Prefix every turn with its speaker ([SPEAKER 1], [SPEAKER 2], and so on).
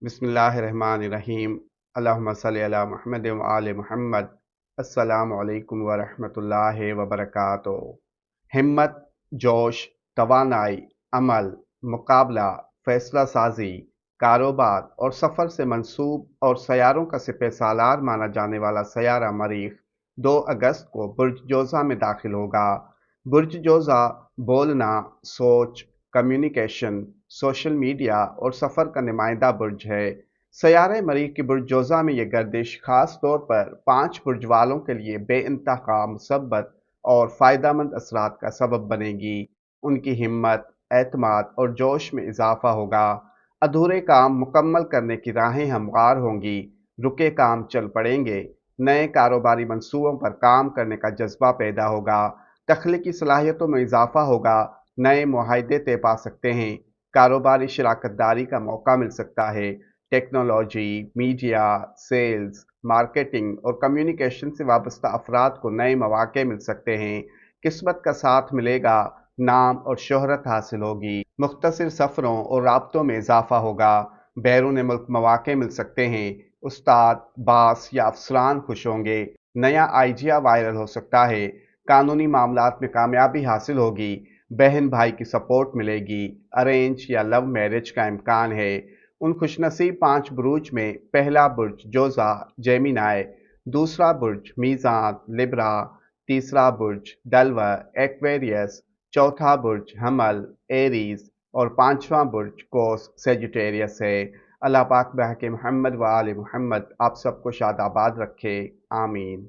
[SPEAKER 1] बिस्मिल्लाहिर्रहमानिर्रहीम। अल्लाहुम्मा सल्लि अला मुहम्मद व आले मुहम्मद। अस्सलामु अलैकुम व रहमतुल्लाहि व बरकातुहू। हिम्मत, जोश, तवानाई, अमल, मुकाबला, फैसला साजी, कारोबार और सफ़र से मंसूब और सैयारों का सिपह सालार माना जाने वाला सैयारा मरीख 2 अगस्त को बुर्ज जोज़ा में दाखिल होगा। बुर्ज जोज़ा बोलना, सोच, कम्युनिकेशन, सोशल मीडिया और सफ़र का नुमाइंदा बुर्ज है। सैयारे मरीख की बुर्ज जोज़ा में यह गर्दिश खास तौर पर 5 बुर्ज वालों के लिए बेइंतहा मुसब्बत और फ़ायदेमंद असरात का सबब बनेगी। उनकी हिम्मत, एतमाद और जोश में इजाफा होगा। अधूरे काम मुकम्मल करने की राहें हमवार होंगी। रुके काम चल पड़ेंगे। नए कारोबारी मंसूबों पर काम करने का जज्बा पैदा होगा। तख्लीकी सलाहियतों में इजाफा होगा। नए मुआहदे तय पा सकते हैं। कारोबारी शराकतदारी का मौका मिल सकता है। टेक्नोलॉजी, मीडिया, सेल्स, मार्केटिंग और कम्युनिकेशन से वाबस्ता अफराद को नए मौके मिल सकते हैं। किस्मत का साथ मिलेगा। नाम और शोहरत हासिल होगी। मुख्तसर सफ़रों और राब्तों में इजाफा होगा। बैरून मुल्क मौके मिल सकते हैं। उस्ताद, बास या अफसरान खुश होंगे। नया आइडिया वायरल हो सकता है। कानूनी मामलात में कामयाबी हासिल होगी। बहन भाई की सपोर्ट मिलेगी। अरेंज या लव मैरिज का इम्कान है। उन खुशनसीब 5 बुरूज में पहला बुर्ज जोज़ा जेमिनाई, दूसरा बुर्ज मीज़ान लिब्रा, तीसरा बुर्ज डल्वर एक्वेरियस, चौथा बुर्ज हमल एरीज और पांचवा बुर्ज कोस सेजिटेरियस है। अल्लाह पाक बहके मोहम्मद व आले मोहम्मद आप सबको शादाबाद रखे। आमीन।